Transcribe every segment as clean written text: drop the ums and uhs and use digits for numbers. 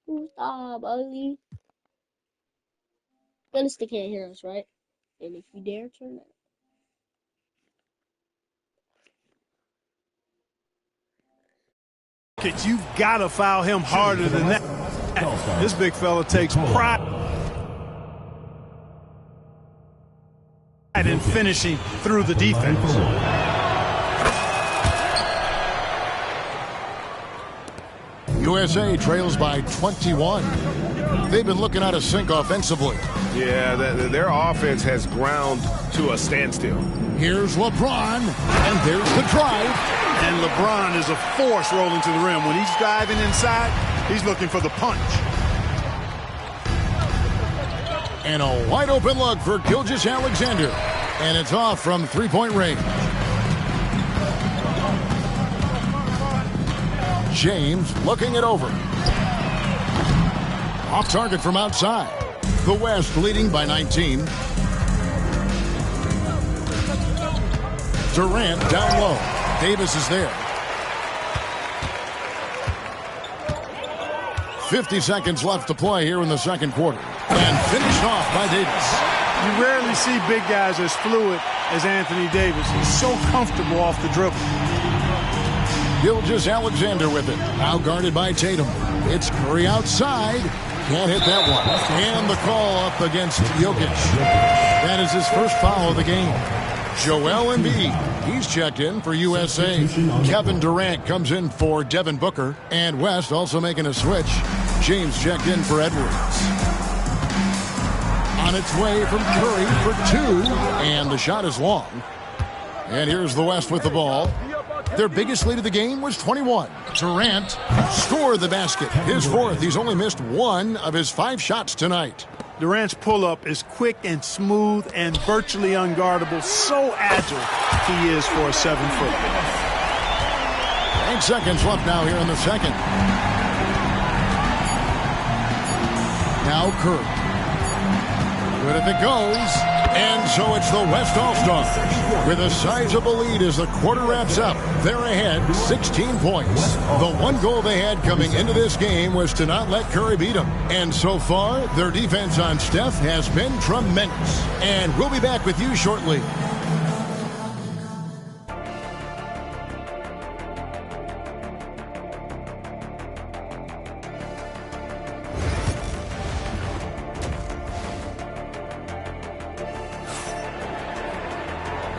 Stop, ugly. Then still can't hear us, right? And if you dare turn it. You've got to foul him harder than that. This big fella takes pride in finishing through the defense. USA trails by 21. They've been looking out of sync offensively. Yeah, their offense has ground to a standstill. Here's LeBron, and there's the drive. And LeBron is a force rolling to the rim. When he's driving inside, he's looking for the punch. And a wide open look for Gilgeous-Alexander. And it's off from three-point range. James looking it over. Off target from outside. The West leading by 19. Durant down low. Davis is there. 50 seconds left to play here in the second quarter. And finished off by Davis. You rarely see big guys as fluid as Anthony Davis. He's so comfortable off the dribble. Gilgeous-Alexander with it. Now guarded by Tatum. It's Curry outside. Can't hit that one. And the call up against Jokic. That is his first foul of the game. Joel Embiid, he's checked in for USA. Kevin Durant comes in for Devin Booker. And West also making a switch. James checked in for Edwards. On its way from Curry for two. And the shot is long. And here's the West with the ball. Their biggest lead of the game was 21. Durant scored the basket. His fourth. He's only missed one of his 5 shots tonight. Durant's pull-up is quick and smooth and virtually unguardable. So agile he is for a 7-foot. 8 seconds left now here in the second. Now Curry. Good if it goes. And so it's the West All-Stars with a sizable lead as the quarter wraps up. They're ahead 16 points. The one goal they had coming into this game was to not let Curry beat them. And so far, their defense on Steph has been tremendous. And we'll be back with you shortly.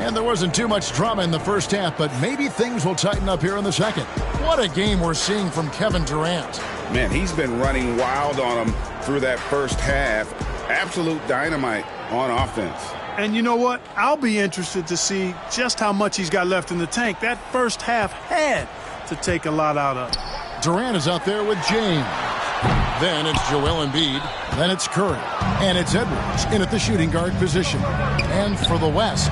And there wasn't too much drama in the first half, but maybe things will tighten up here in the second. What a game we're seeing from Kevin Durant. Man, he's been running wild on them through that first half. Absolute dynamite on offense. And you know what? I'll be interested to see just how much he's got left in the tank. That first half had to take a lot out of it. Durant is out there with James. Then it's Joel Embiid. Then it's Curry. And it's Edwards in at the shooting guard position. And for the West,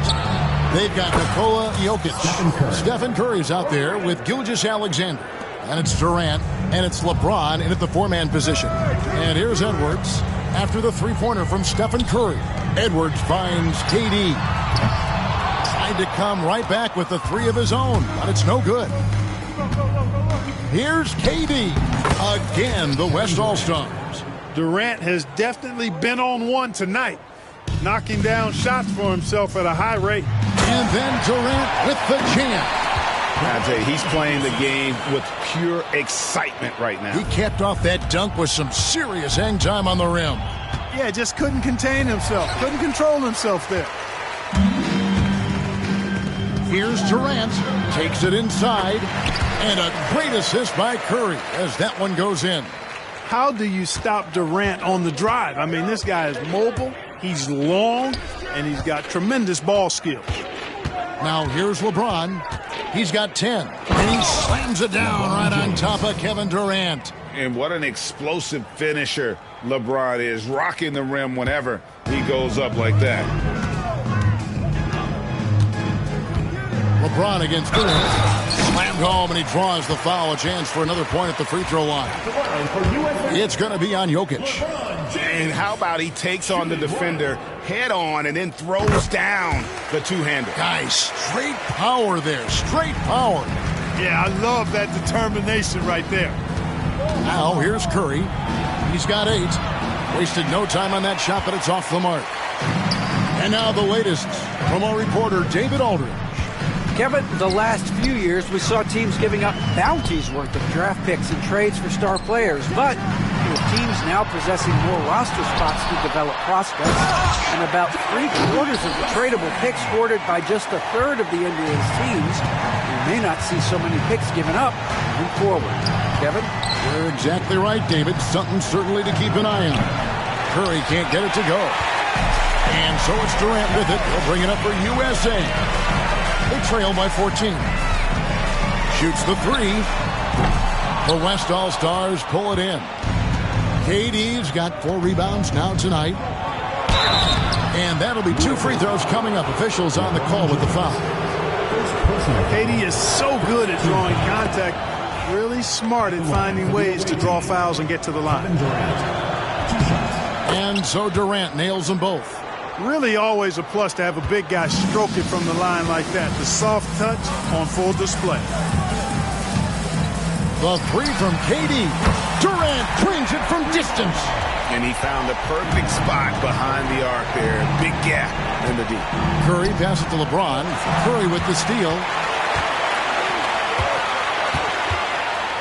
they've got Nikola Jokic. Stephen Curry's out there with Gilgeous-Alexander. And it's Durant. And it's LeBron in at the 4-man position. And here's Edwards after the three-pointer from Stephen Curry. Edwards finds KD. Tried to come right back with the 3 of his own, but it's no good. Here's KD. Again, the West All-Stars. Durant has definitely been on one tonight, knocking down shots for himself at a high rate. And then Durant with the jam. I tell you, he's playing the game with pure excitement right now. He capped off that dunk with some serious hang time on the rim. Yeah, just couldn't contain himself, couldn't control himself there. Here's Durant, takes it inside, and a great assist by Curry as that one goes in. How do you stop Durant on the drive? I mean, this guy is mobile, he's long, and he's got tremendous ball skill. Now here's LeBron. He's got 10, and he slams it down right on top of Kevin Durant. And what an explosive finisher LeBron is, rocking the rim whenever he goes up like that. LeBron against Durant. Slammed home, and he draws the foul. A chance for another point at the free throw line. It's going to be on Jokic. And how about he takes on the defender head on and then throws down the two-hander. Guys, straight power there. Straight power. Yeah, I love that determination right there. Now here's Curry. He's got 8. Wasted no time on that shot, but it's off the mark. And now the latest from our reporter, David Aldridge. Kevin, the last few years we saw teams giving up bounties worth of draft picks and trades for star players, but with teams now possessing more roster spots to develop prospects and about 3/4 of the tradable picks hoarded by just a third of the NBA's teams, we may not see so many picks given up moving forward. Kevin? You're exactly right, David. Something certainly to keep an eye on. Curry can't get it to go. And so it's Durant with it. He'll bring it up for USA. They trail by 14. Shoots the 3. The West All-Stars pull it in. KD's got 4 rebounds now tonight. And that'll be 2 free throws coming up. Officials on the call with the foul. KD is so good at drawing contact. Really smart at finding ways to draw fouls and get to the line. And so Durant nails them both. Really always a plus to have a big guy stroke it from the line like that. The soft touch on full display. The 3 from KD. Durant brings it from distance. And he found the perfect spot behind the arc there. Big gap in the deep. Curry passes it to LeBron. Curry with the steal.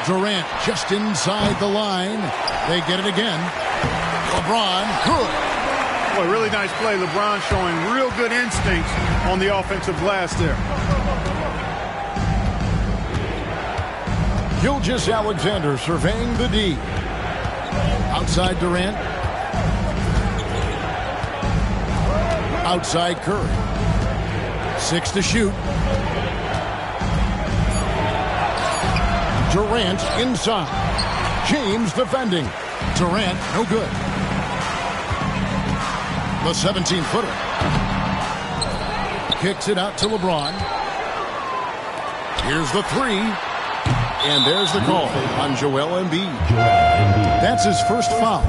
Durant just inside the line. They get it again. LeBron, good. Boy, really nice play. LeBron showing real good instincts on the offensive glass there. Gilgeous-Alexander surveying the D. Outside Durant. Outside Curry. 6 to shoot. Durant inside. James defending. Durant, no good. The 17-footer. Kicks it out to LeBron. Here's the 3. And there's the call on Joel Embiid. That's his first foul.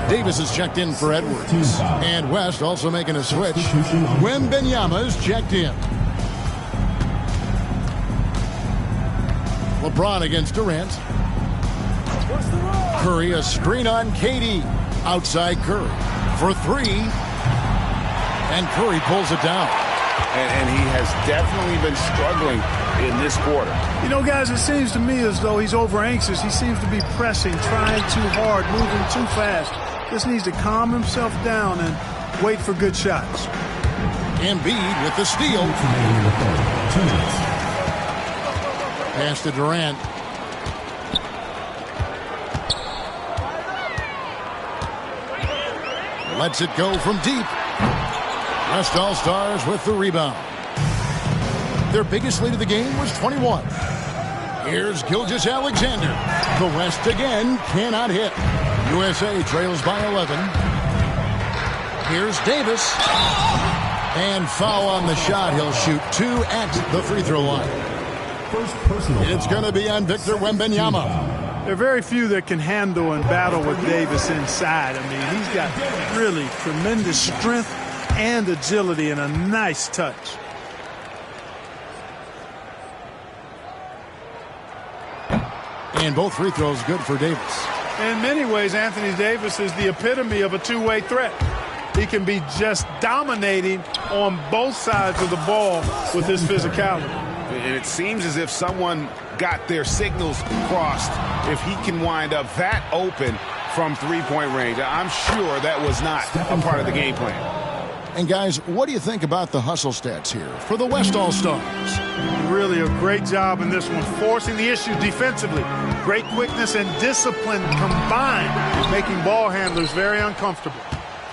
Davis is checked in for Edwards. And West also making a switch. Wembanyama's checked in. LeBron against Durant. Curry, a screen on KD. Outside Curry for 3. And Curry pulls it down. And he has definitely been struggling in this quarter. You know, guys, it seems to me as though he's over anxious. He seems to be pressing, trying too hard, moving too fast. Just needs to calm himself down and wait for good shots. Embiid with the steal. Pass to Durant. Lets it go from deep. West All-Stars with the rebound. Their biggest lead of the game was 21. Here's Gilgeous-Alexander. The West again cannot hit. USA trails by 11. Here's Davis. And foul on the shot. He'll shoot 2 at the free throw line. It's going to be on Victor Wembanyama. There are very few that can handle and battle with Davis inside. I mean, he's got really tremendous strength and agility and a nice touch. And both free throws good for Davis. In many ways, Anthony Davis is the epitome of a two-way threat. He can be just dominating on both sides of the ball with his physicality. And it seems as if someone got their signals crossed if he can wind up that open from three-point range. I'm sure that was not a part of the game plan. And guys, what do you think about the hustle stats here for the West All-Stars? Really a great job in this one, forcing the issue defensively. Great quickness and discipline combined, making ball handlers very uncomfortable.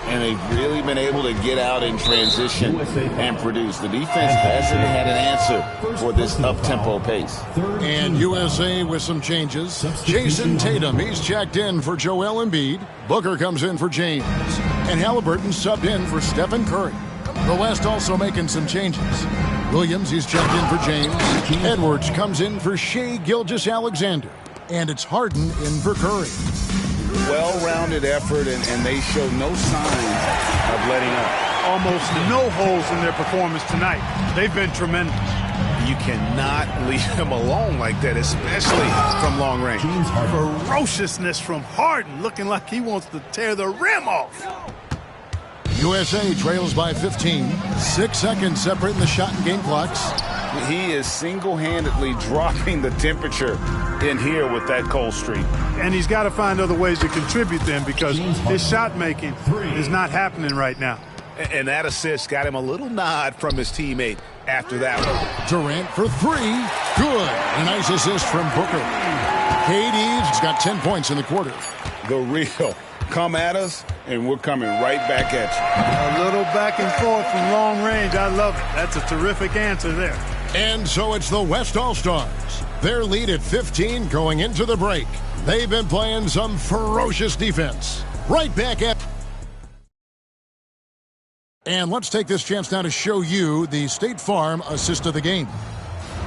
And they've really been able to get out in transition and produce. The defense hasn't had an answer for this up-tempo pace. And USA with some changes. Jason Tatum, he's checked in for Joel Embiid. Booker comes in for James. And Halliburton subbed in for Stephen Curry. The West also making some changes. Williams, he's checked in for James. Edwards comes in for Shai Gilgeous-Alexander. And it's Harden in for Curry. Well-rounded effort, and they show no signs of letting up. Almost no holes in their performance tonight. They've been tremendous. You cannot leave him alone like that, especially from long range. Ferociousness from Harden, looking like he wants to tear the rim off. USA trails by 15. 6 seconds separating the shot and game clocks. He is single-handedly dropping the temperature in here with that cold streak. And he's got to find other ways to contribute then, because his shot making is not happening right now. And that assist got him a little nod from his teammate after that one. Durant for 3. Good. A nice assist from Booker. KD's got 10 points in the quarter. The real. Come at us, and we're coming right back at you. A little back and forth from long range. I love it. That's a terrific answer there. And so it's the West All-Stars. Their lead at 15 going into the break. They've been playing some ferocious defense. Right back at... And let's take this chance now to show you the State Farm assist of the game.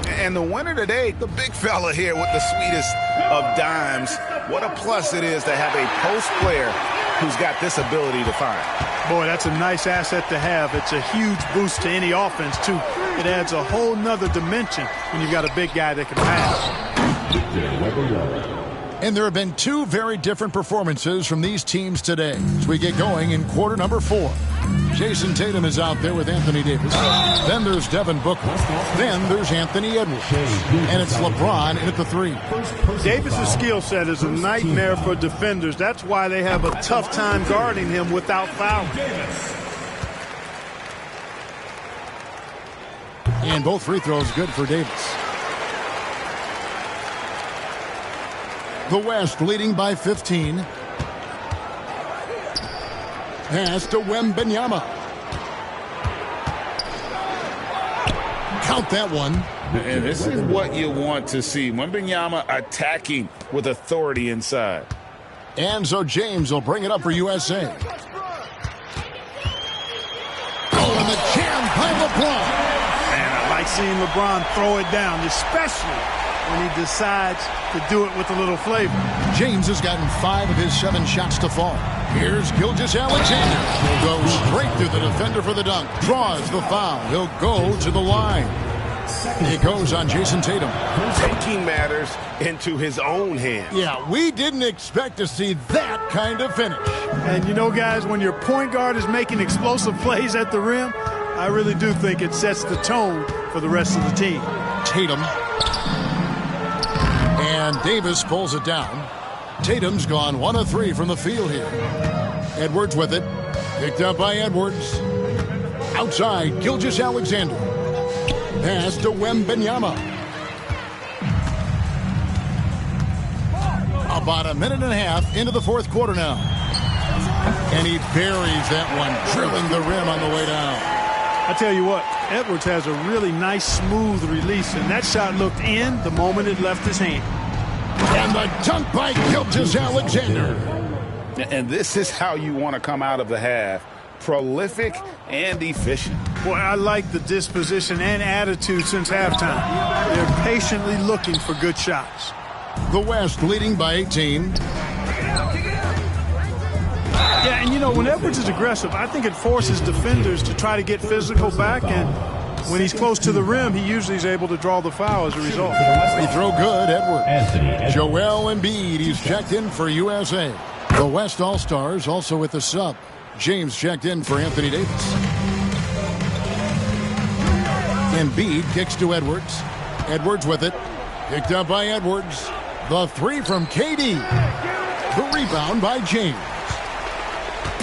And the winner today, the big fella here with the sweetest of dimes. What a plus it is to have a post player who's got this ability to find. Boy, that's a nice asset to have. It's a huge boost to any offense, too. It adds a whole nother dimension when you've got a big guy that can pass. And there have been 2 very different performances from these teams today as we get going in quarter number 4. Jason Tatum is out there with Anthony Davis. Then there's Devin Booker. Then there's Anthony Edwards. And it's LeBron in at the 3. Davis's skill set is a nightmare for defenders. That's why they have a tough time guarding him without fouling. And both free throws good for Davis. The West leading by 15. Pass to Wembanyama. Count that one. And this is what you want to see. Wembanyama attacking with authority inside. And so James will bring it up for USA. Oh, and the jam by LeBron. Man, I like seeing LeBron throw it down, especially when he decides to do it with a little flavor. James has gotten 5 of his 7 shots to fall. Here's Gilgeous-Alexander. Goes straight through the defender for the dunk. Draws the foul. He'll go to the line. It goes on Jason Tatum. Taking matters into his own hands. Yeah, we didn't expect to see that kind of finish. And you know, guys, when your point guard is making explosive plays at the rim, I really do think it sets the tone for the rest of the team. Tatum. And Davis pulls it down. Tatum's gone 1 of 3 from the field here. Edwards with it. Picked up by Edwards. Outside, Gilgeous-Alexander. Pass to Wembanyama. About a minute and a half into the 4th quarter now. And he buries that one, drilling the rim on the way down. I tell you what, Edwards has a really nice, smooth release, and that shot looked in the moment it left his hand. And the dunk by Gilgeous-Alexander. And this is how you want to come out of the half. Prolific and efficient. Boy, I like the disposition and attitude since halftime. They're patiently looking for good shots. The West leading by 18. Yeah, and you know, when Edwards is aggressive, I think it forces defenders to try to get physical back, and when he's close to the rim, he usually is able to draw the foul as a result. Free throw good, Edwards. Joel Embiid, he's checked in for USA. The West All-Stars also with the sub. James checked in for Anthony Davis. Embiid kicks to Edwards. Edwards with it. Picked up by Edwards. The 3 from KD. The rebound by James.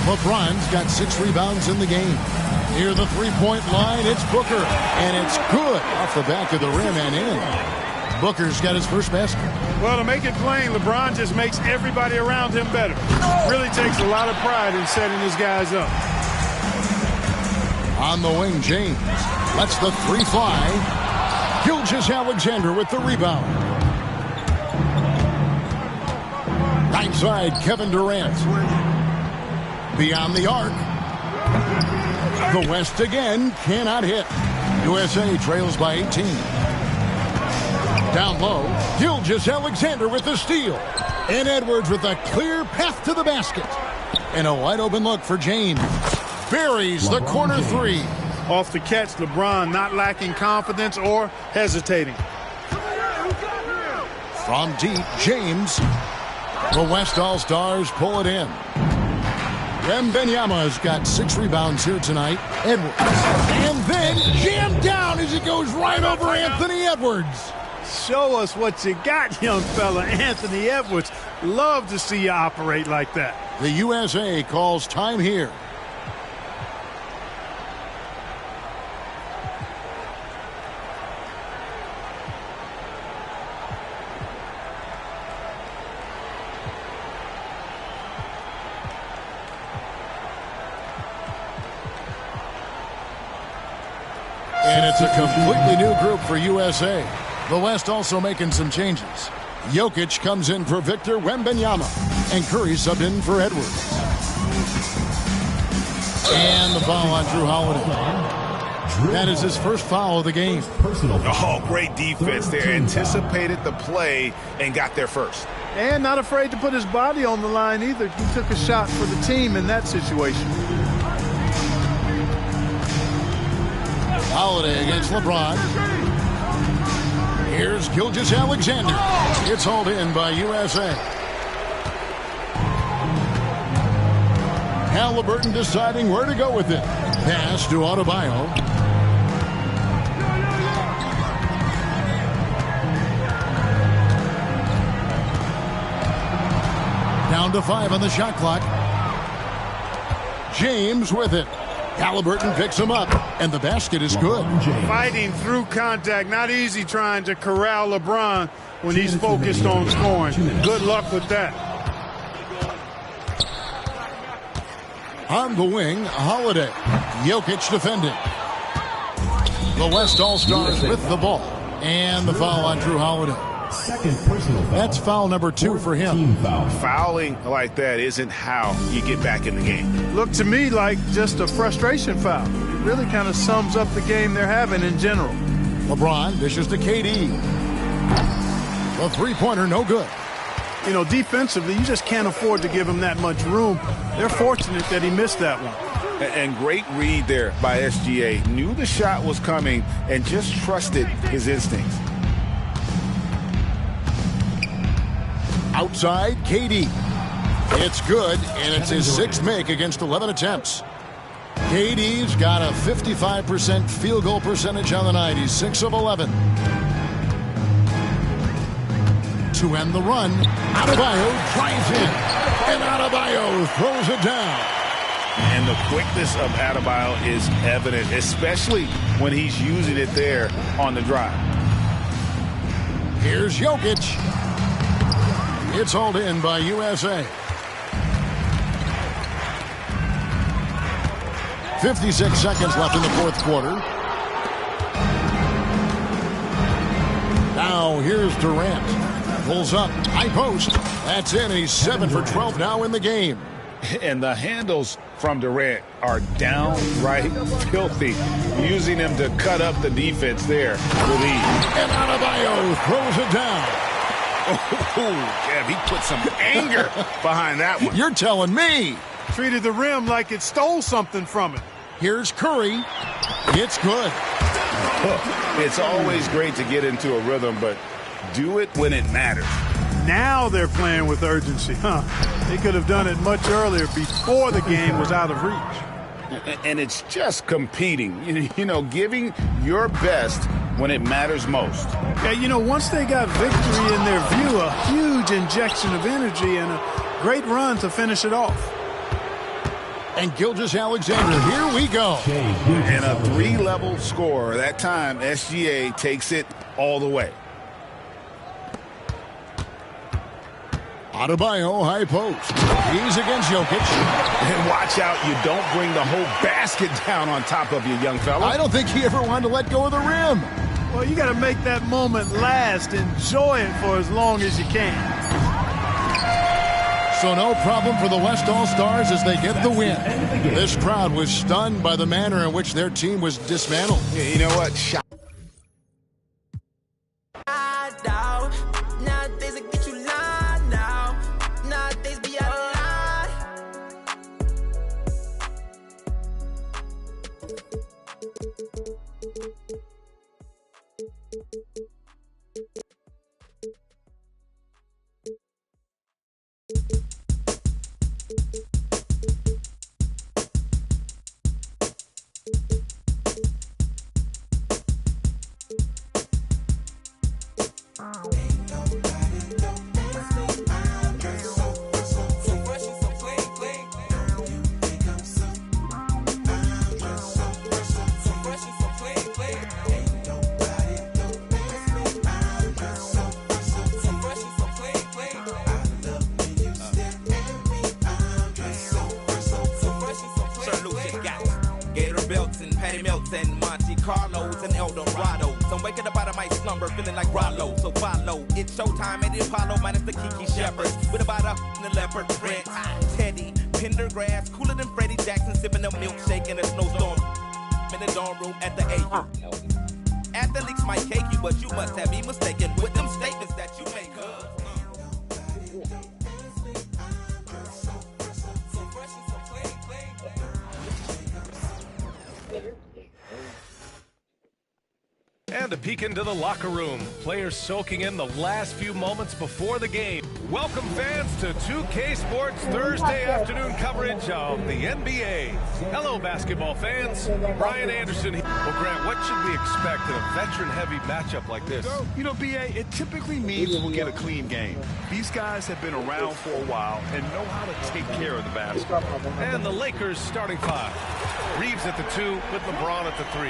LeBron's got 6 rebounds in the game. Near the 3-point line, it's Booker. And it's good off the back of the rim and in. Booker's got his first basket. Well, to make it plain, LeBron just makes everybody around him better. Really takes a lot of pride in setting his guys up. On the wing, James lets the 3 fly. Gilgeous-Alexander with the rebound. Right side, Kevin Durant. Beyond the arc. The West again cannot hit. USA trails by 18. Down low, Gilgeous-Alexander with the steal. And Edwards with a clear path to the basket. And a wide open look for James. Buries the corner 3. Off the catch, LeBron not lacking confidence or hesitating. From deep, James. The West All-Stars pull it in. Wembanyama's got 6 rebounds here tonight. Edwards. And then jammed down as it goes right over Anthony Edwards. Show us what you got, young fella. Anthony Edwards. Love to see you operate like that. The USA calls time here. And it's a completely new group for USA. The West also making some changes. Jokic comes in for Victor Wembanyama. And Curry subbed in for Edwards. And the foul on Drew Holiday. That is his first foul of the game. Oh, great defense there. Anticipated the play and got there first. And not afraid to put his body on the line either. He took a shot for the team in that situation. Holiday against LeBron. Here's Gilgeous-Alexander. It's hauled in by USA. Halliburton deciding where to go with it. Pass to Adebayo. Down to 5 on the shot clock. James with it. Halliburton picks him up, and the basket is good. Fighting through contact. Not easy trying to corral LeBron when he's focused on scoring. Good luck with that. On the wing, Holiday. Jokic defending. The West All-Stars with the ball. And the foul on Drew Holiday. Second personal foul. That's foul number 2 for him. Team foul. Fouling like that isn't how you get back in the game. Looked to me like just a frustration foul. It really kind of sums up the game they're having in general. LeBron dishes to KD. The three-pointer, no good. You know, defensively, you just can't afford to give him that much room. They're fortunate that he missed that one. And great read there by SGA. Knew the shot was coming and just trusted his instincts. Outside, KD. It's good, and it's his 6th make against 11 attempts. KD's got a 55% field goal percentage on the night. He's 6 of 11. To end the run, Adebayo drives in, and Adebayo throws it down. And the quickness of Adebayo is evident, especially when he's using it there on the drive. Here's Jokic. It's hauled in by USA. 56 seconds left in the fourth quarter. Now here's Durant. Pulls up, high post. That's in. He's 7 for 12 now in the game. And the handles from Durant are downright filthy, using him to cut up the defense there with ease. And Adebayo throws it down. Oh, yeah, he put some anger behind that one. You're telling me. Treated the rim like it stole something from it. Here's Curry. It's good. It's always great to get into a rhythm, but do it when it matters. Now they're playing with urgency, huh? They could have done it much earlier before the game was out of reach. And it's just competing, you know, giving your best when it matters most. Yeah, you know, once they got victory in their view, a huge injection of energy and a great run to finish it off. And Gilgeous-Alexander, here we go. And a 3-level score. That time, SGA takes it all the way. Adebayo, high post. He's against Jokic. And watch out, you don't bring the whole basket down on top of you, young fella. I don't think he ever wanted to let go of the rim. Well, you got to make that moment last. Enjoy it for as long as you can. So no problem for the West All-Stars as they get the win. This crowd was stunned by the manner in which their team was dismantled. You know what? feeling like Rollo, so follow. It's showtime at the Apollo minus the Kiki Shepherd. With about a the leopard print. Teddy, Pendergrass, cooler than Freddie Jackson, sipping a milkshake in a snowstorm. In the dorm room at the AU. Athletes might cake you, but you must have me mistaken with them statements that you make. And a peek into the locker room. Players soaking in the last few moments before the game. Welcome fans to 2K Sports Thursday afternoon coverage of the NBA. Hello basketball fans. Brian Anderson here. Well, Grant, what should we expect in a veteran-heavy matchup like this? You know, BA, it typically means we'll get a clean game. These guys have been around for a while and know how to take care of the basketball. And the Lakers starting five. Reeves at the 2 with LeBron at the 3.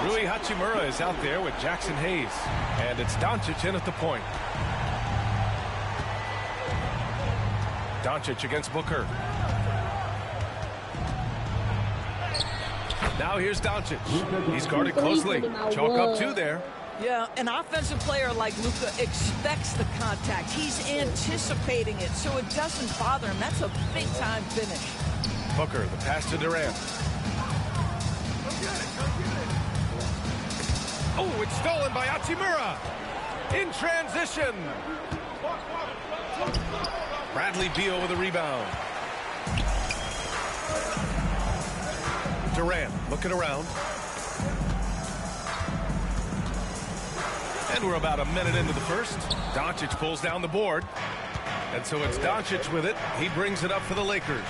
Rui Hachimura is out there with Jackson Hayes. And it's Doncic in at the point. Doncic against Booker. Now here's Doncic. He's guarded closely. Chalk up 2 there. Yeah, an offensive player like Luka expects the contact. He's anticipating it, so it doesn't bother him. That's a big-time finish. Booker, the pass to Durant. Oh, it's stolen by Hachimura. In transition. Bradley Beal with a rebound. Durant looking around. And we're about a minute into the first. Doncic pulls down the board. And so it's Doncic with it. He brings it up for the Lakers.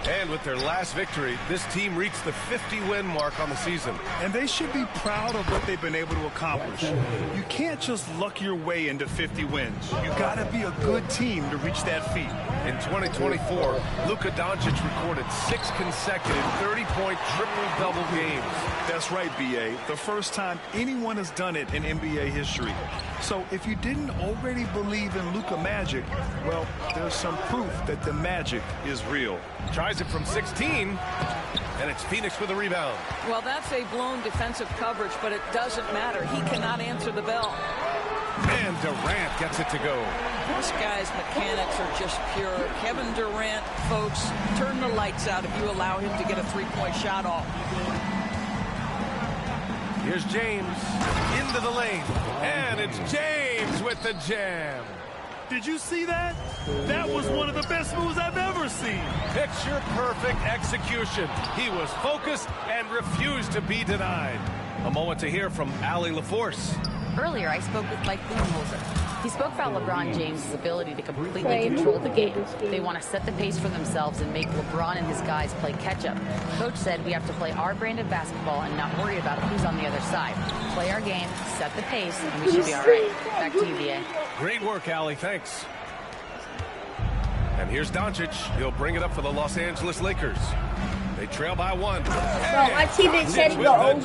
And with their last victory, this team reached the 50-win mark on the season. And they should be proud of what they've been able to accomplish. You can't just luck your way into 50 wins. You got to be a good team to reach that feat. In 2024, Luka Doncic recorded 6 consecutive 30-point triple-double games. That's right, B.A. The first time anyone has done it in NBA history. So if you didn't already believe in Luka magic, well, there's some proof that the magic is real. Tries it from 16, and it's Phoenix with a rebound. Well, that's a blown defensive coverage, but it doesn't matter. He cannot answer the bell. And Durant gets it to go. This guy's mechanics are just pure. Kevin Durant, folks, turn the lights out if you allow him to get a three-point shot off. Here's James into the lane, and it's James with the jam. Did you see that? That was one of the best moves I've ever seen. Picture perfect execution. He was focused and refused to be denied. A moment to hear from Allie LaForce. Earlier, I spoke with Mike Budenholzer. He spoke about LeBron James' ability to completely control the game. They want to set the pace for themselves and make LeBron and his guys play catch-up. Coach said we have to play our brand of basketball and not worry about who's on the other side. Play our game, set the pace, and we should be all right. Back to you, VA. Great work, Allie. Thanks. And here's Doncic. He'll bring it up for the Los Angeles Lakers. They trail by 1. Bro, my teammate said he got old.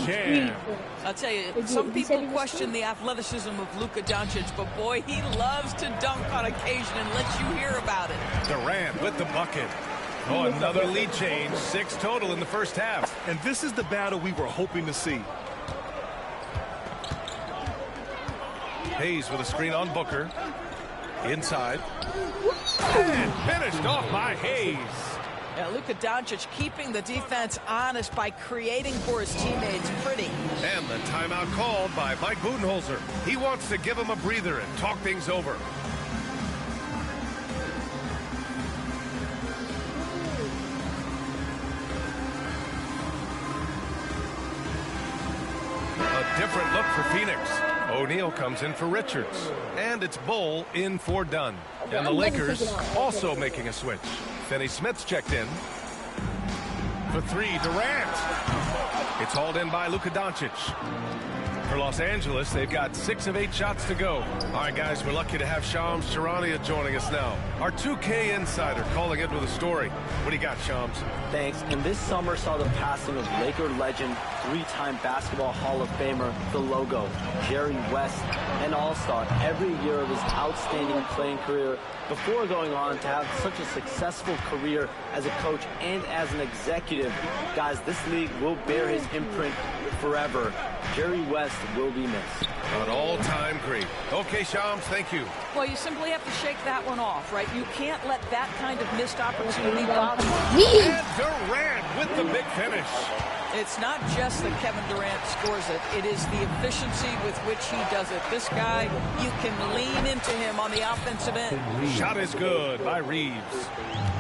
I'll tell you, some people question the athleticism of Luka Doncic, but boy, he loves to dunk on occasion and lets you hear about it. Durant with the bucket. Oh, another lead change. 6 total in the first half. And this is the battle we were hoping to see. Hayes with a screen on Booker. Inside. And finished off by Hayes. Yeah, Luka Doncic keeping the defense honest by creating for his teammates. Pretty. And the timeout called by Mike Budenholzer. He wants to give him a breather and talk things over. A different look for Phoenix. O'Neal comes in for Richards. And it's Bull in for Dunn. And the Lakers also making a switch. Finney Smith's checked in. For 3, Durant. It's hauled in by Luka Doncic. For Los Angeles, they've got 6 of 8 shots to go. All right, guys, we're lucky to have Shams Charania joining us now. Our 2K insider calling it with a story. What do you got, Shams? Thanks. And this summer saw the passing of Laker legend, 3-time Basketball Hall of Famer, the logo, Jerry West, an all-star every year of his outstanding playing career before going on to have such a successful career as a coach and as an executive. Guys, this league will bear his imprint forever. Jerry West will be missed. An all-time great. Okay, Shams, thank you. Well, you simply have to shake that one off, right? You can't let that kind of missed opportunity bother you. And Durant with the big finish. It's not just that Kevin Durant scores it. It is the efficiency with which he does it. This guy, you can lean into him on the offensive end. Shot is good by Reeves.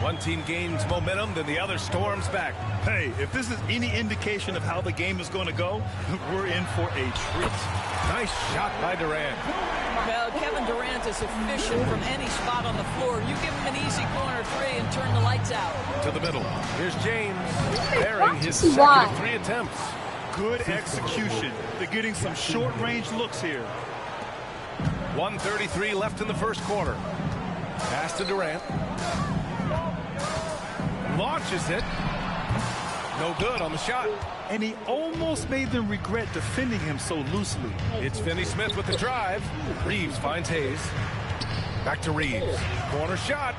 One team gains momentum, then the other storms back. Hey, if this is any indication of how the game is going to go, we're in for a treat. Nice shot by Durant. Well, Kevin Durant is efficient from any spot on the floor. You give him an easy corner three and turn the lights out. To the middle. Here's James, bearing his second of 3 attempts. Good execution. They're getting some short-range looks here. 1:33 left in the first quarter. Pass to Durant. Launches it. No good on the shot. And he almost made them regret defending him so loosely. It's Finney Smith with the drive. Reeves finds Hayes. Back to Reeves. Corner shot.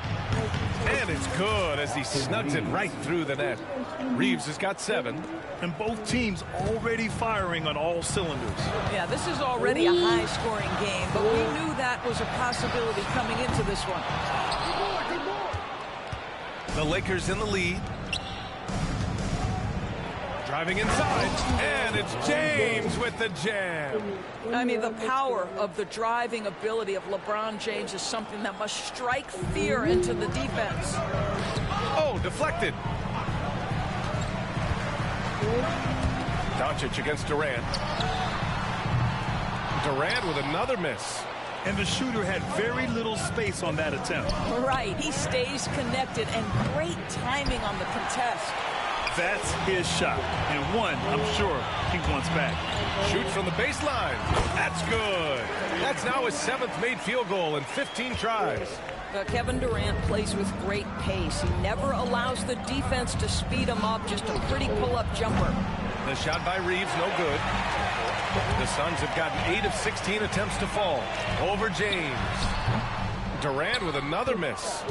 And it's good as he snugs it right through the net. Reeves has got 7. And both teams already firing on all cylinders. Yeah, this is already a high-scoring game, but we knew that was a possibility coming into this one. The Lakers in the lead. Driving inside, and it's James with the jam. I mean, the power of the driving ability of LeBron James is something that must strike fear into the defense. Oh, deflected. Doncic against Durant. Durant with another miss. And the shooter had very little space on that attempt. Right, he stays connected, and great timing on the contest. That's his shot, and one I'm sure he wants back. Shoots from the baseline. That's good. That's now his 7th made field goal in 15 tries. Kevin Durant plays with great pace. He never allows the defense to speed him up. Just a pretty pull-up jumper. The shot by Reeves, no good. The Suns have gotten 8 of 16 attempts to fall. Over James. Durant with another miss.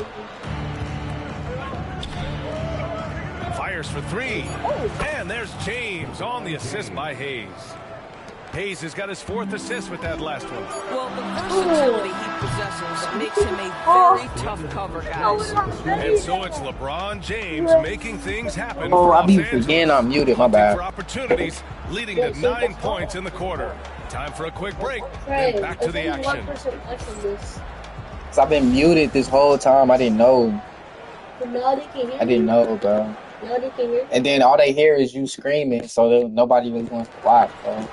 Fires for 3. And there's James on the assist by Hayes. Hayes has got his 4th assist with that last one. Well, the versatility he possesses makes him a very tough cover, guys. And so it's LeBron James making things happen. Oh, I'll be forgetting I'm muted, my bad. For opportunities, leading to 9 points in the quarter. Time for a quick break, then back to the action. So I've been muted this whole time. I didn't know. I didn't know, bro. And then all they hear is you screaming, so nobody really wants to watch, bro.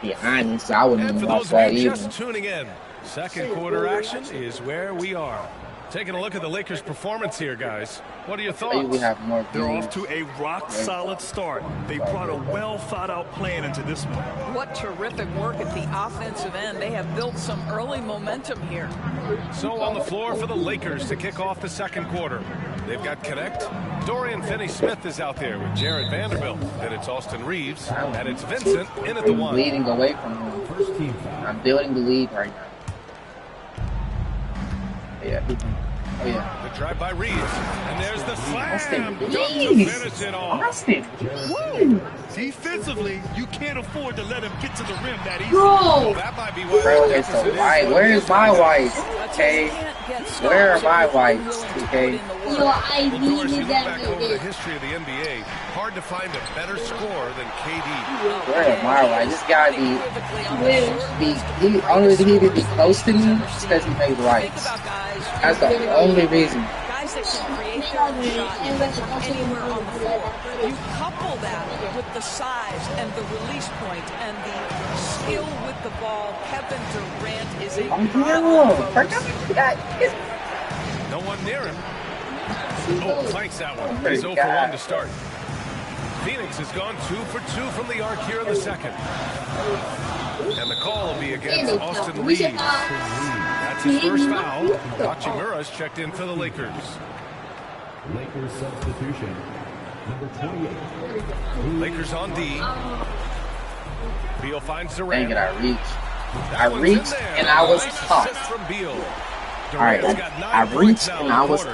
Be honest, I wouldn't even watch that either. Just tuning in, second quarter action is where we are. Taking a look at the Lakers' performance here, guys. What are your thoughts? They're off to a rock-solid start. They brought a well-thought-out plan into this one. What terrific work at the offensive end. They have built some early momentum here. So on the floor for the Lakers to kick off the second quarter. They've got Connect. Dorian Finney-Smith is out there with Jared Vanderbilt. Then it's Austin Reeves. And it's Vincent in at the 1. Leading away from him. I'm building the lead right now. Yeah. Oh, yeah. The drive by Reeves. And there's the slam. Austin, Dunk to finish it off. Austin. Defensively, you can't afford to let him get to the rim that easy. Bro, that might be why it's the white. Where is my whites? Okay. Where are my whites? Okay. Yo, I needed that. Back over the history of the NBA, hard to find a better scorer than KD. Where am I white? This guy the only reason he would be close to me is because he made whites. That's the only reason. Guys that can create their own shot anywhere on the floor. You couple that with the size and the release point and the skill with the ball. Kevin Durant is a no one near him. Oh, clanks that one. He's 0 for 1 to start. Phoenix has gone 2 for 2 from the arc here in the second. And the call will be against Austin Reeves. That's his first foul. Hachimura's checked in for the Lakers. Lakers substitution. Number 28. Lakers on D. Beal finds Durant. Dang it, I reached and I was caught. From Beal. Alright, I reached and I was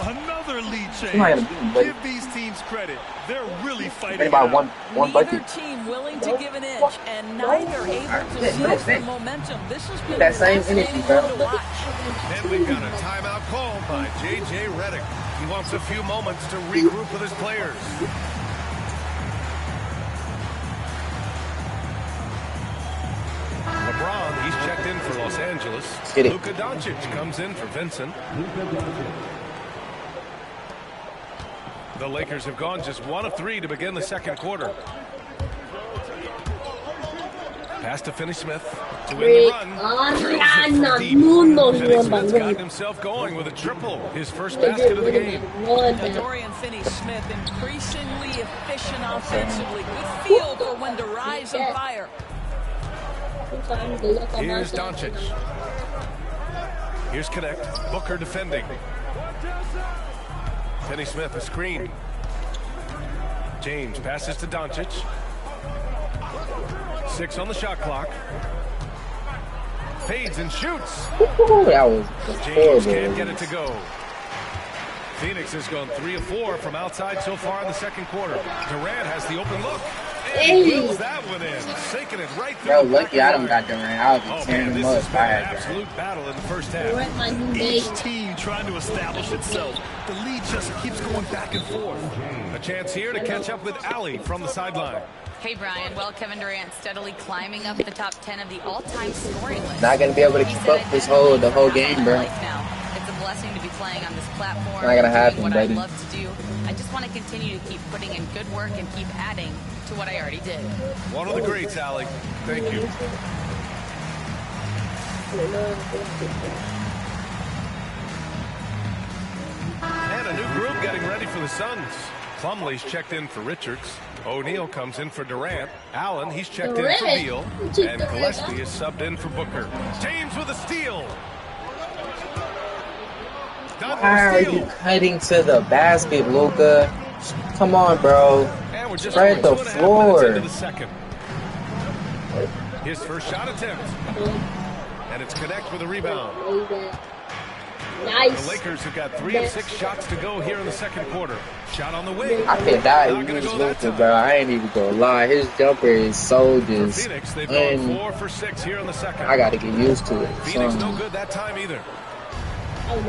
Another lead change. Give these teams credit. They're really fighting. Anybody one Neither team willing to give an inch, and neither able to seize the momentum. This has been that same energy, bro. And we've got a timeout called by J.J. Redick. He wants a few moments to regroup with his players. LeBron, he's checked in for Los Angeles. Luka Doncic comes in for Vincent. The Lakers have gone just 1 of 3 to begin the second quarter. Pass to Finney-Smith to win the run. Finney-Smith's gotten himself going with a triple. His first basket of the game. Dorian Finney-Smith increasingly efficient offensively. Good feel for when to rise and fire. Here's Doncic. Here's Connect. Booker defending. Finney-Smith a screen. James passes to Doncic. 6 on the shot clock. Fades and shoots. That was James can't get it to go. Phoenix has gone 3 of 4 from outside so far in the second quarter. Durant has the open look. And he wheels that one in, sinking it right through. Bro, lucky I don't got Durant. I was tearing him up. This has been an absolute battle in the first half. Each team trying to establish itself. The lead just keeps going back and forth. A chance here to catch up with Allie from the sideline. Hey, Brian. Well, Kevin Durant steadily climbing up the top 10 of the all-time scoring list. Not going to be able to keep up the whole game, bro. It's a blessing to be playing on this platform. Not going to happen, what baby. I love to do. I just want to continue to keep putting in good work and keep adding to what I already did. One of the greats, Allie. Thank you. And a new group getting ready for the Suns. Plumlee's checked in for Richards. O'Neal comes in for Durant. Allen, he's checked in for Beal. And Gillespie is subbed in for Booker. James with a steal. Why are you cutting to the basket, Luka? Come on, bro. And we're just spread the floor. Into the second. His first shot attempt. And it's Connect with a rebound. Nice. The Lakers have got 3 of 6 shots to go here in the second quarter. Shot on the wing. I could die if you was Luka, bro. I ain't even gonna lie. His jumper is so just. For Phoenix, they've gone 4 for 6 here in the second. I gotta get used to it. Phoenix no good that time either.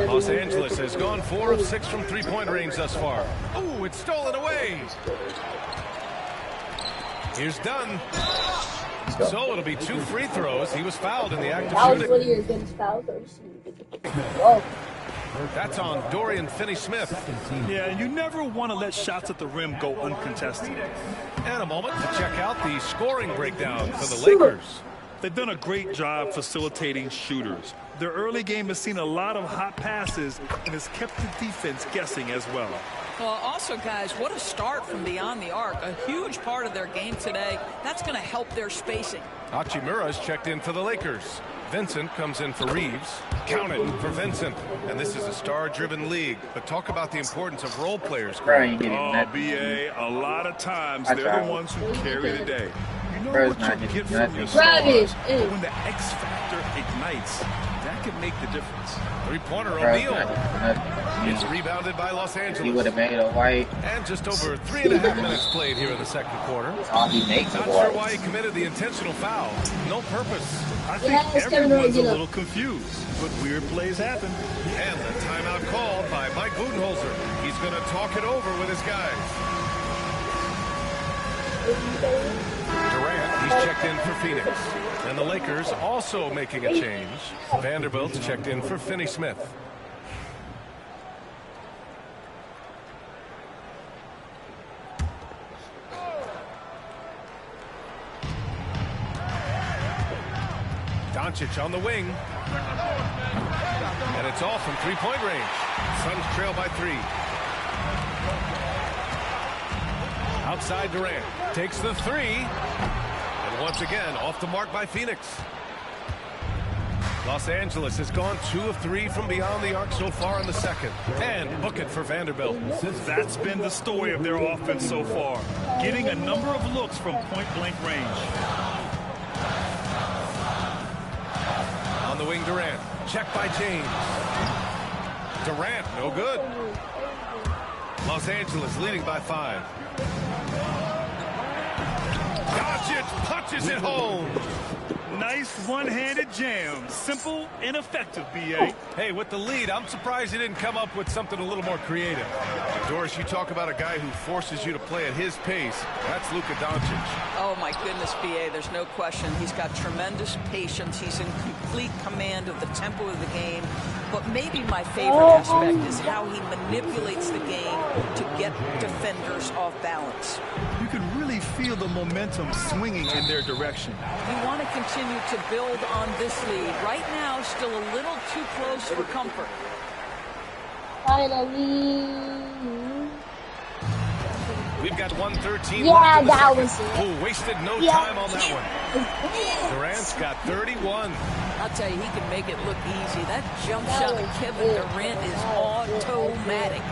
Los Angeles has gone 4 of 6 from three-point range thus far. Oh, it's stolen away. Here's Dunn. So it'll be 2 free throws. He was fouled in the act of shooting. That was one of your good fouls. Whoa. That's on Dorian Finney-Smith. Yeah, and you never want to let shots at the rim go uncontested. And a moment to check out the scoring breakdown for the Lakers. They've done a great job facilitating shooters. Their early game has seen a lot of hot passes and has kept the defense guessing as well. Well, also, guys, what a start from beyond the arc. A huge part of their game today. That's going to help their spacing. Hachimura's checked in for the Lakers. Vincent comes in for Reeves. Count it for Vincent. And this is a star-driven league. But talk about the importance of role players. Oh, BA, a lot of times they're the ones who carry the day. You know what you get from your stars, but when the X factor ignites, that can make the difference. Three-pointer O'Neal. It's rebounded by Los Angeles. He would have made a white. And just over 3.5 minutes played here in the second quarter. All he makes Not sure why he committed the intentional foul. No purpose. I think everyone's a little confused, but weird plays happen. And the timeout called by Mike Budenholzer. He's going to talk it over with his guys. Durant, he's checked in for Phoenix. And the Lakers also making a change. Vanderbilt's checked in for Finney-Smith. Doncic on the wing. And it's off from three-point range. Suns trail by 3. Outside Durant. Takes the 3. And once again, off the mark by Phoenix. Los Angeles has gone 2 of 3 from beyond the arc so far in the second. And book it for Vanderbilt. That's been the story of their offense so far. Getting a number of looks from point-blank range. On the wing, Durant. Check by James. Durant, no good. Los Angeles leading by 5. Doncic punches it home. Nice one-handed jam. Simple and effective, B.A. Hey, with the lead, I'm surprised he didn't come up with something a little more creative. Doris, you talk about a guy who forces you to play at his pace. That's Luka Doncic. Oh, my goodness, B.A., there's no question. He's got tremendous patience. He's in complete command of the tempo of the game. But maybe my favorite aspect is how he manipulates the game to get defenders off balance. You can really feel the momentum swinging in their direction. You want to continue to build on this lead. Right now, still a little too close for comfort. Finally. We've got 1:13 Yeah, left in the that second. was it. Oh, wasted no time on that one. Durant's got 31. I'll tell you, he can make it look easy. That jump shot of Kevin Durant is automatic.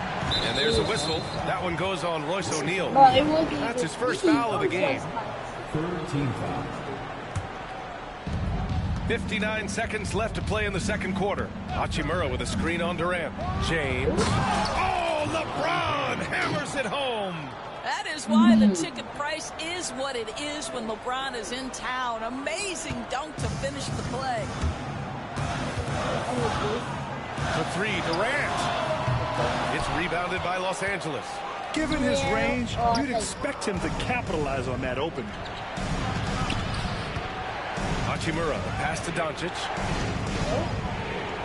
And there's a whistle. That one goes on Royce O'Neal. That's his first foul of the game. 13 foul. 59 seconds left to play in the second quarter. Hachimura with a screen on Durant. James. Oh, LeBron hammers it home. That is why the ticket price is what it is when LeBron is in town. Amazing dunk to finish the play. For 3, Durant. It's rebounded by Los Angeles. Given his range, you'd expect him to capitalize on that opening. Hachimura, pass to Doncic.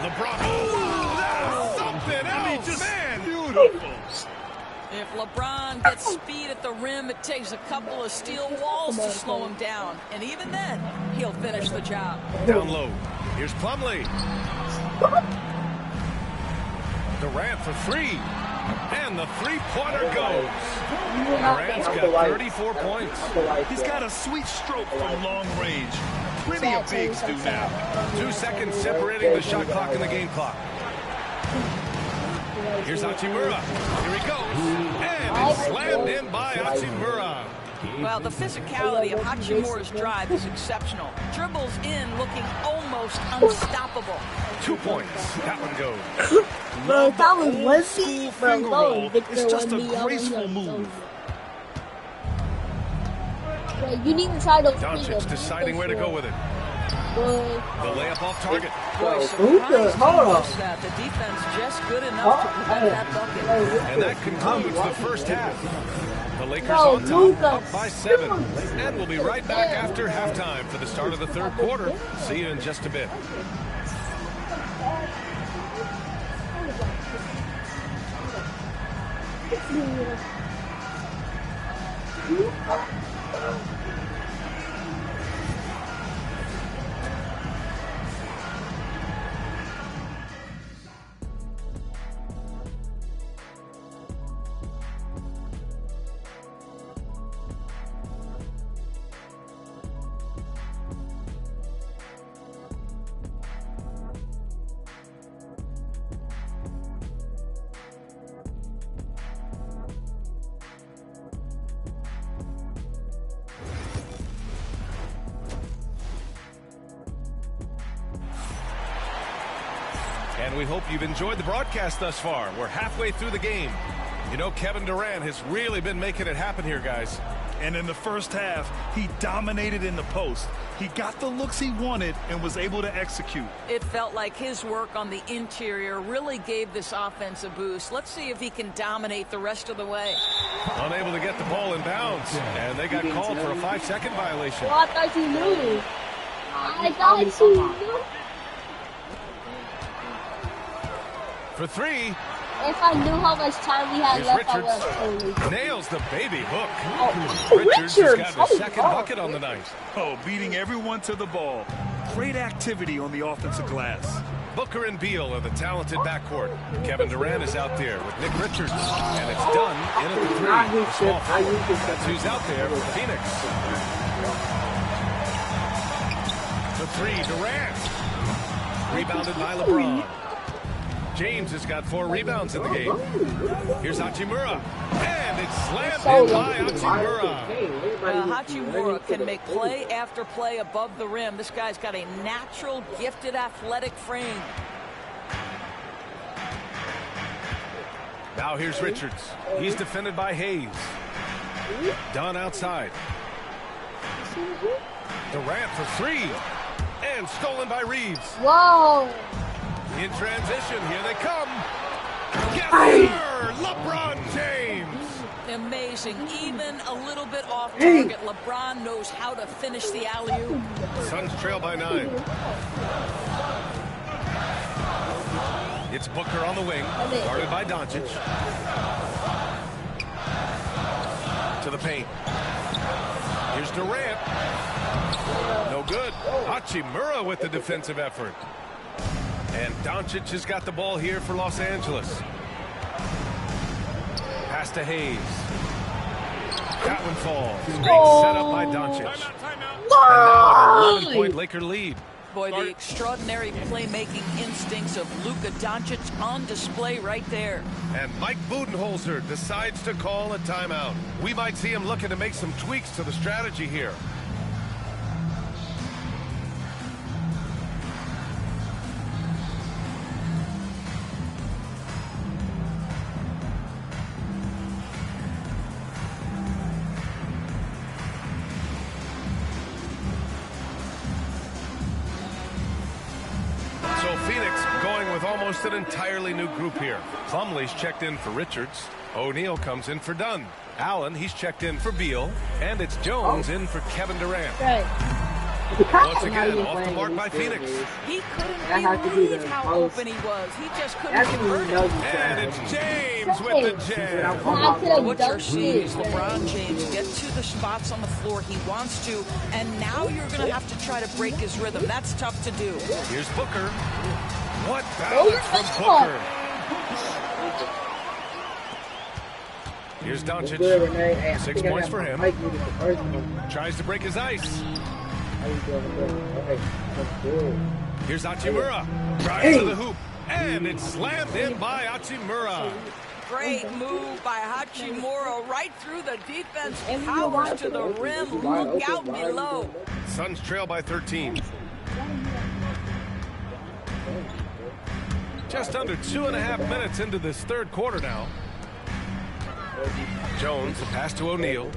LeBron. Oh, that's something else, man. Beautiful. If LeBron gets speed at the rim, it takes a couple of steel walls to slow him down. And even then, he'll finish the job. Down low. Here's Plumlee. Durant for 3. And the three-pointer goes. Durant's got 34 points. He's got a sweet stroke from long range. Plenty of bigs do now. 2 seconds separating the shot clock and the game clock. Here's Hachimura. Here he goes. And it's slammed in by Hachimura. Well, the physicality of Hachimura's drive is exceptional. Dribbles in looking almost unstoppable. 2 points. That one goes. Bro, if that was one seat, bro, Finger roll. Victor It's just a won me. graceful move. Bro, you need to try those Doncic fingers. deciding where to go with it. Bro. The layup off target. Boy, surprised he missed that. The defense just good enough to prevent that bucket. And that concludes the first half. The Lakers Bro, on top, up by 7. And we'll be right back after halftime for the start of the third quarter. See you in just a bit. And we hope you've enjoyed the broadcast thus far. We're halfway through the game. You know, Kevin Durant has really been making it happen here, guys. And in the first half, he dominated in the post. He got the looks he wanted and was able to execute. It felt like his work on the interior really gave this offense a boost. Let's see if he can dominate the rest of the way. Unable to get the ball in bounds. And they got called for a 5-second violation. Well, I thought you knew. I thought you knew. For 3. If I knew how much time we had Here's left, I would Richards. have told you. Nails the baby hook. Oh, Richards has got his second bucket on the night. Oh, beating everyone to the ball. Great activity on the offensive glass. Booker and Beal are the talented backcourt. Kevin Durant is out there with Nick Richards. And it's done in at the 3. The small forward. That's who's out there for Phoenix. The 3, Durant. Rebounded by LeBron. James has got 4 rebounds in the game. Here's Hachimura. And it's slammed in by Hachimura. Hachimura can make play after play above the rim. This guy's got a natural, gifted, athletic frame. Now here's Richards. He's defended by Hayes. Dunn outside. Durant for three. And stolen by Reeves. Whoa. In transition, here they come. Yes, sir! LeBron James. Amazing. Even a little bit off target, LeBron knows how to finish the alley-oop. Suns trail by 9. It's Booker on the wing, guarded by Doncic. To the paint. Here's Durant. No good. Hachimura with the defensive effort. And Doncic has got the ball here for Los Angeles. Pass to Hayes. That one falls. Great setup by Doncic. And now an 11-point Laker lead. Boy, the extraordinary playmaking instincts of Luka Doncic on display right there. And Mike Budenholzer decides to call a timeout. We might see him looking to make some tweaks to the strategy here. Almost an entirely new group here. Plumlee's checked in for Richards. O'Neal comes in for Dunn. Allen, he's checked in for Beal. And it's Jones in for Kevin Durant. Once again, off the mark by Phoenix. He couldn't believe how open he was. He just couldn't convert it. And it's James with the jam. What you're seeing is LeBron James get to the spots on the floor he wants to, and now you're going to have to try to break his rhythm. That's tough to do. Here's Booker. What balance from Booker. Here's Doncic. 6 points for him. Tries to break his ice. Here's Hachimura. Drives to the hoop. And it's slammed in by Hachimura. Great move by Hachimura right through the defense. Powers to the rim. Look out below. Suns trail by 13. Just under 2.5 minutes into this third quarter now. Jones, a pass to O'Neal.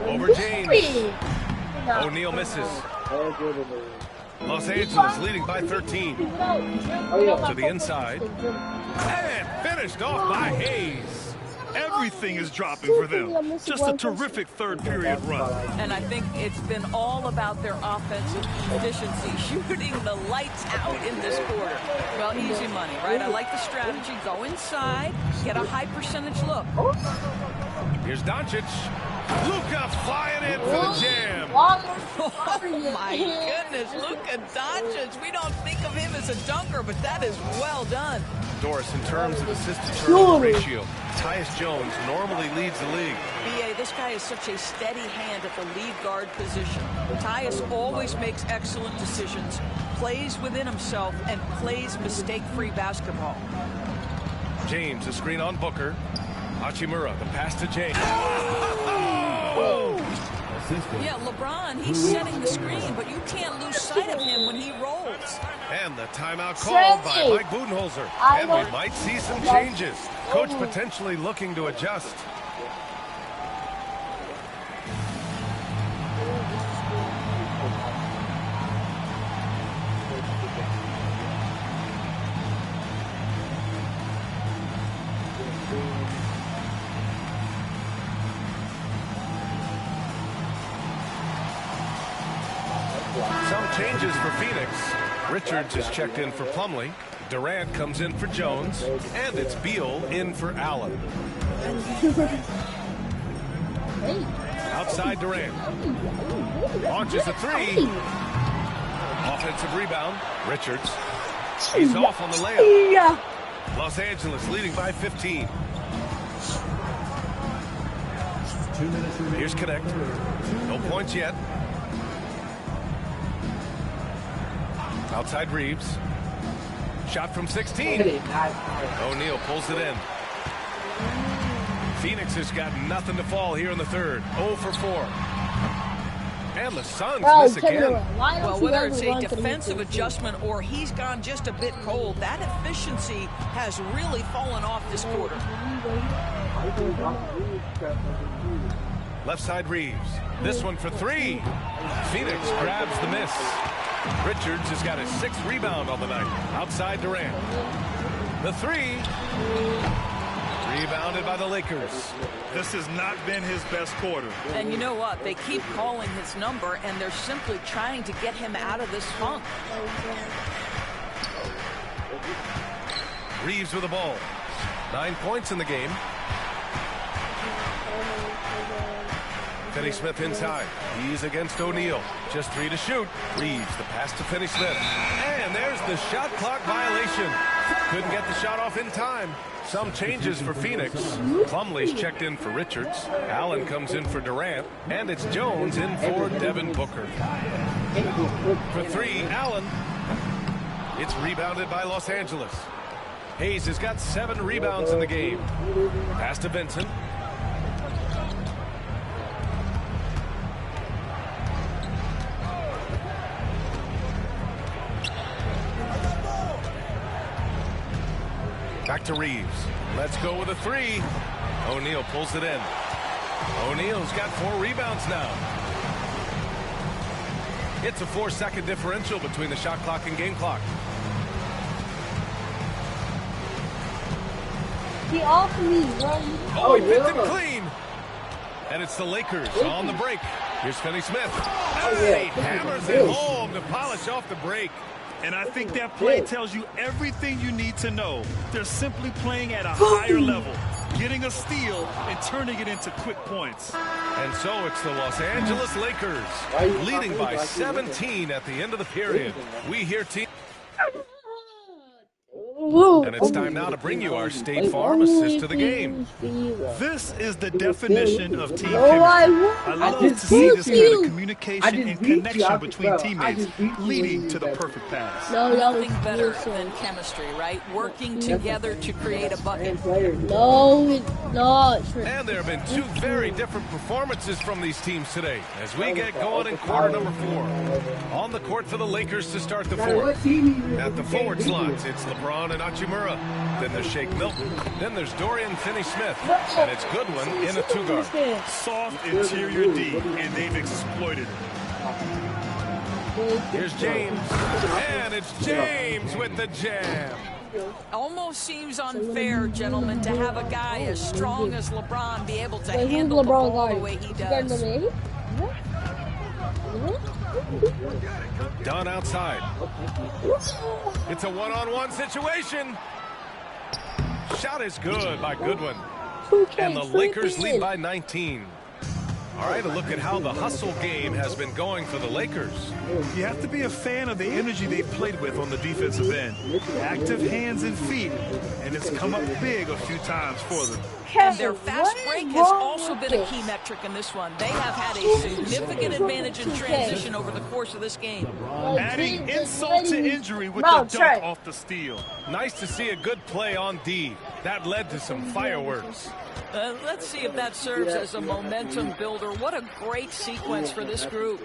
Over James. O'Neal misses. Los Angeles leading by 13. To the inside. And finished off by Hayes. Everything is dropping for them. Just a terrific third period run. And I think it's been all about their offensive efficiency, shooting the lights out in this quarter. Well, easy money, right? I like the strategy. Go inside, get a high percentage look. Here's Doncic. Luka flying in for the jam. Oh, my goodness. Luka Doncic. We don't think of him as a dunker, but that is well done. Doris, in terms of assist-to-turnover ratio, Tyus Jones normally leads the league. B.A., this guy is such a steady hand at the lead guard position. Tyus always makes excellent decisions, plays within himself, and plays mistake-free basketball. James, a screen on Booker. Hachimura, the pass to James. Yeah, LeBron, he's setting the screen, but you can't lose sight of him when he rolls. And the timeout called by Mike Budenholzer. And we might see some changes. Coach potentially looking to adjust. Some changes for Phoenix. Richards is checked in for Plumlee. Durant comes in for Jones. And it's Beal in for Allen. Outside Durant. Launches a three. Offensive rebound. Richards. He's off on the layup. Los Angeles leading by 15. Here's Connect. No points yet. Outside Reeves. Shot from 16. O'Neal pulls it in. Phoenix has got nothing to fall here in the third. 0 for 4. And the Suns Bro, miss again. Well, whether it's a defensive adjustment or he's gone just a bit cold, that efficiency has really fallen off this quarter. Left side Reeves. This one for three. Phoenix grabs the miss. Richards has got his 6th rebound on the night. Outside Durant. The three. Rebounded by the Lakers. This has not been his best quarter. And you know what? They keep calling his number, and they're simply trying to get him out of this funk. Reeves with the ball. 9 points in the game. Finney-Smith inside. He's against O'Neal. Just 3 to shoot. Reeves, the pass to Finney-Smith. And there's the shot clock violation. Couldn't get the shot off in time. Some changes for Phoenix. Plumlee's checked in for Richards. Allen comes in for Durant. And it's Jones in for Devin Booker. For three, Allen. It's rebounded by Los Angeles. Hayes has got 7 rebounds in the game. Pass to Vincent. Back to Reeves. Let's go with a 3. O'Neal pulls it in. O'Neal's got 4 rebounds now. It's a 4-second differential between the shot clock and game clock. He off me, bro. Oh, he picked it clean. And it's the Lakers on the break. Here's Finney-Smith. He hammers it home to polish off the break. And I think that play tells you everything you need to know. They're simply playing at a higher level, getting a steal and turning it into quick points. And so it's the Los Angeles Lakers leading by 17 at the end of the period. We hear team. And it's time now to bring you our State Farm assist to the game. This is the definition of team chemistry. I love to see this kind of communication and connection between teammates leading to the perfect pass. Nothing better than chemistry, right? Working together to create a bucket. No, it's not. And there have been 2 very different performances from these teams today as we get going in quarter number 4. On the court for the Lakers to start the 4th. At the forward slots, it's LeBron and Hachimura. Then there's Shake Milton. Then there's Dorian Finney-Smith. And it's Goodwin in a 2-guard. Soft interior D, and they've exploited it. Here's James. And it's James with the jam. Almost seems unfair, gentlemen, to have a guy as strong as LeBron be able to handle the ball the way he does. Dunn outside. It's a one-on-one situation. Shot is good by Goodwin. And the Lakers lead by 19. All right, a look at how the hustle game has been going for the Lakers. You have to be a fan of the energy they've played with on the defensive end. Active hands and feet, and it's come up big a few times for them. And their fast break has also been a key metric in this one. They have had a significant advantage in transition over the course of this game. Adding insult to injury with the dunk off the steal. Nice to see a good play on D. That led to some fireworks. Let's see if that serves as a momentum builder. What a great sequence for this group.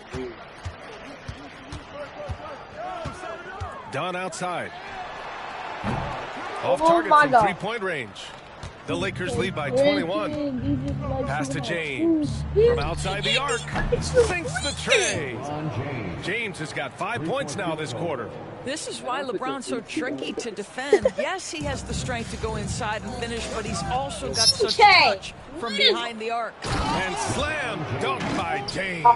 Dunn outside. Off target from 3-point range. The Lakers lead by 21. Pass to James. From outside the arc. Sinks the tray. James has got 5 points now this quarter. This is why LeBron's so tricky to defend. Yes, he has the strength to go inside and finish, but he's also got such touch from behind the arc. And slam dunk by James.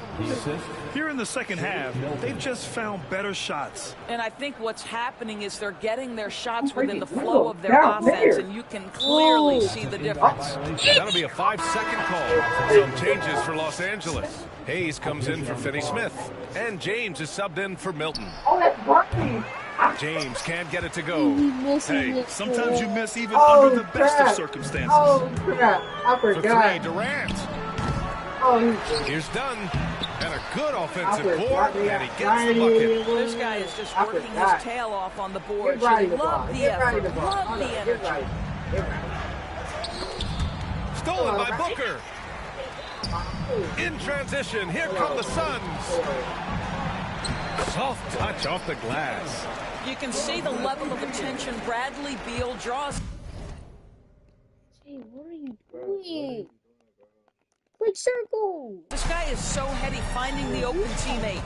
Here in the second half, they've just found better shots. And I think what's happening is they're getting their shots within the flow of their offense, and you can clearly see the difference. That'll be a 5-second call. Some changes for Los Angeles. Hayes comes in for Finney-Smith, and James is subbed in for Milton. James can't get it to go. Hey, sometimes you miss even under the best of circumstances. Oh, crap. I For forgot. 3, Durant. Oh, Here's Dunn. And a good offensive board, and he gets the bucket. This guy is just working his tail off on the board. Love the effort, love the energy. Stolen by Booker. In transition, here come the Suns. Soft touch off the glass. You can see the level of attention Bradley Beal draws. Hey, what are you doing? Quick circle. This guy is so heady finding the open teammate.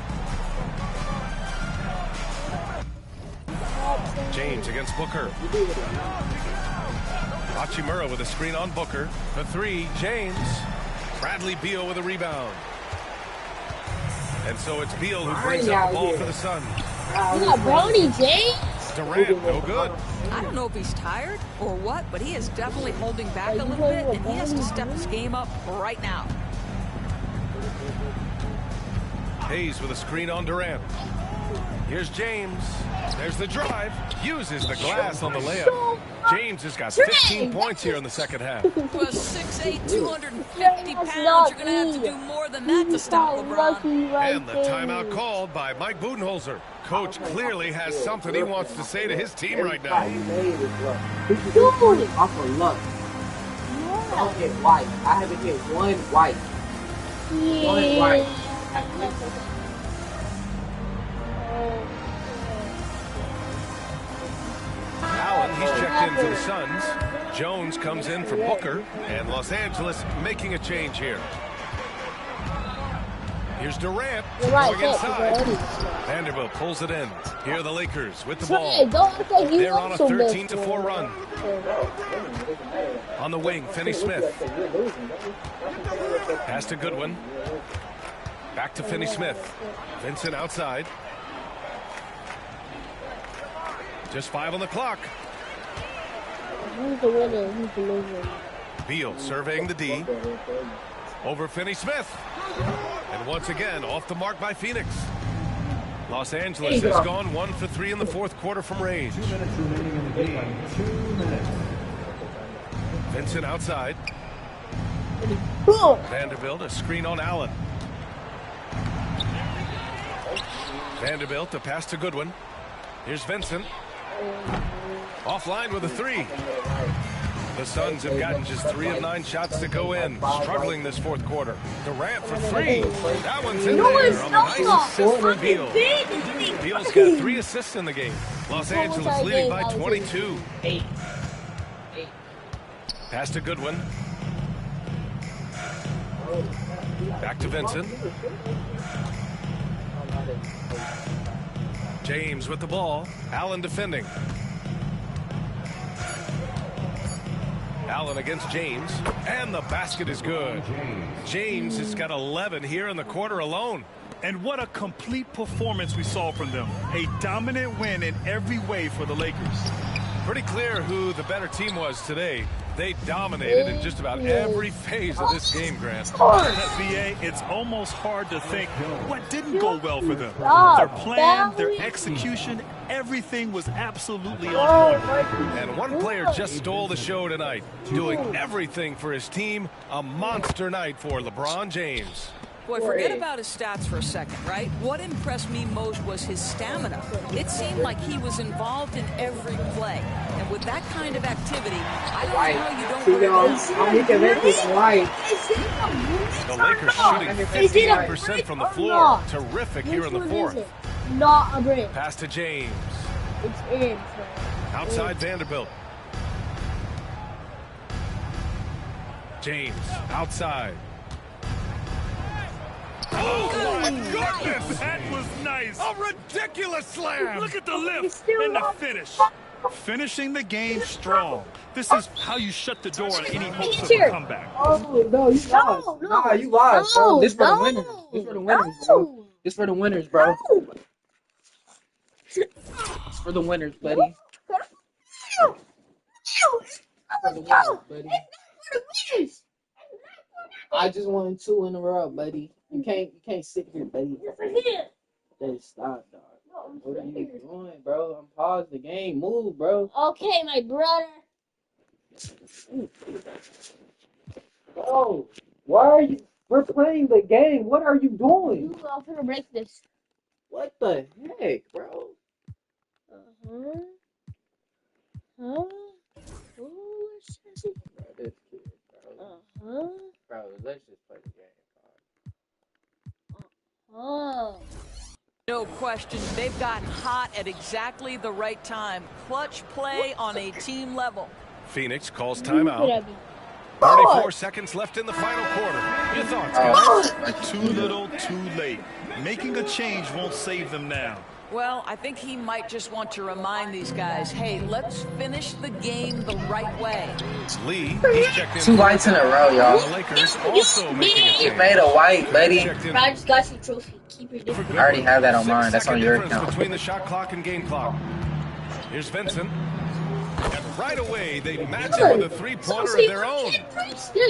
James against Booker. Hachimura with a screen on Booker. The three, James. Bradley Beal with a rebound. And so it's Beal who brings up the ball for the Suns. You got Bronny James? Durant, no good. I don't know if he's tired or what, but he is definitely holding back a little bit, and he has to step his game up right now. Hayes with a screen on Durant. Here's James. There's the drive. Uses the glass on the layup. James has got 15 points here in the second half. Well, 6'8", 250 pounds. You're going to have to do more than that to stop LeBron. And the timeout called by Mike Budenholzer. Coach clearly has something he wants to say to his team right now. Off of luck. I don't hit white. I haven't hit one white. One white. Allen, he's checked in for the Suns. Jones comes in for Booker. And Los Angeles making a change here. Here's Durant going inside. Vanderbilt pulls it in. Here are the Lakers with the ball. They're on a 13-4 run. On the wing, Finney-Smith. Pass to Goodwin. Back to Finney-Smith. Vincent outside. Just 5 on the clock. Who's the winner? Who's the loser? Beal surveying the D. Over Finney-Smith. And once again, off the mark by Phoenix. Los Angeles has gone 1 for 3 in the fourth quarter from range. 2 minutes remaining in the game. 2 minutes. Vincent outside. Vanderbilt, a screen on Allen. Vanderbilt, a pass to Goodwin. Here's Vincent. Offline with a 3. The Suns have gotten just 3 of 9 shots to go in. Struggling this fourth quarter. Durant for 3. That one's in there on a nice assist for Beal. Beal's got 3 assists in the game. Los Angeles leading by 22. Pass to Goodwin. Back to Vincent. James with the ball. Allen defending. Allen against James. And the basket is good. James has got 11 here in the quarter alone. And what a complete performance we saw from them. A dominant win in every way for the Lakers. Pretty clear who the better team was today. They dominated in just about every phase of this game, Grant. BA, it's almost hard to think what didn't go well for them. Their plan, their execution, everything was absolutely on point. And one player just stole the show tonight, doing everything for his team. A monster night for LeBron James. Boy, forget about his stats for a second, right? What impressed me most was his stamina. It seemed like he was involved in every play. And with that kind of activity, I don't know how you don't The Lakers shooting 58% from the floor. Terrific here in the fourth. Not a break. Pass to James. It's in. Outside Vanderbilt. James outside. Oh, my goodness! That was nice. A ridiculous slam. Look at the lift and the finish. Finishing the game strong. This is how you shut the door on any hopes of a comeback. Oh, no, you lost. Nah, you lost, bro. This for the winners. This for the winners, bro. This for the winners, bro. It's for the winners, buddy. For the winners, buddy. I just won 2 in a row, buddy. You can't sit here, buddy. Just stop, dog. What are you doing, bro? I'm pausing the game. Move, bro. Okay, my brother. Bro, why are you? We're playing the game. What are you doing? I'm gonna break this. What the heck, bro? Huh? Huh? Oh, Bro, this kid, bro. Uh-huh. Bro, let's just play the game, bro. Oh. No question, they've gotten hot at exactly the right time. Clutch play on a team level. Phoenix calls timeout. 34 seconds left in the final quarter. Your thoughts, guys? Too little, too late. Making a change won't save them now. Well, I think he might just want to remind these guys, hey, let's finish the game the right way. Lee, he's checked in. 2 whites in a row, y'all. The Lakers also making a change. You made a white, buddy. I just got your trophy. Keep your difference. I already have that on mine. That's on your account. Between the shot clock and game clock. Here's Vincent. And right away, they match it with a three-pointer of their own.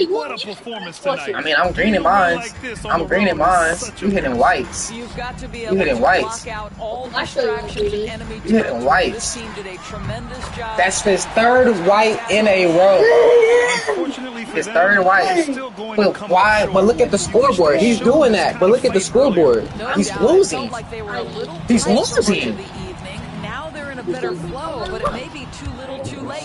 What a performance tonight. I mean, I'm greening mine. I'm greening mine. You hitting whites. You've got to be You able hitting to whites. block out all distractions and enemy You hitting whites. This team did a tremendous job. That's his 3rd white in a row. His 3rd white. But why? But look at the scoreboard. He's doing that. But look at the scoreboard. He's losing. He's losing. Now they're in a better flow, but it may be too little too late.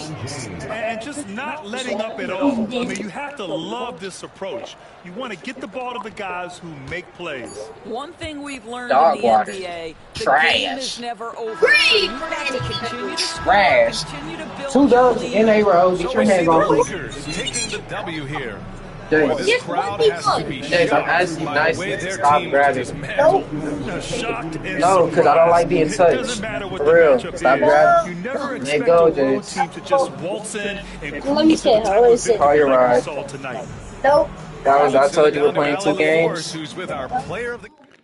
And just not letting up at all. I mean, you have to love this approach. You want to get the ball to the guys who make plays. One thing we've learned Dog in the water. NBA, the Trash. game is never over. So you've got to continue to score, Trash. continue to build 2 your dunks lead. in a row. Get your hands on, please. Lakers taking the W here. James, This crowd has to be James, I'm shocked asking you by the nicely way to their stop team grabbing. dismantled. Shocked and No, because I don't like being surprised. touched. It doesn't matter what For the real. matchup Stop is. grabbing. You never There expect you go, a road James. team to just waltz in and Let me say it. I always say Call your ride. saw tonight. Nope. Guys, I told you we're playing 2 Allen games. Force, who's with our player of the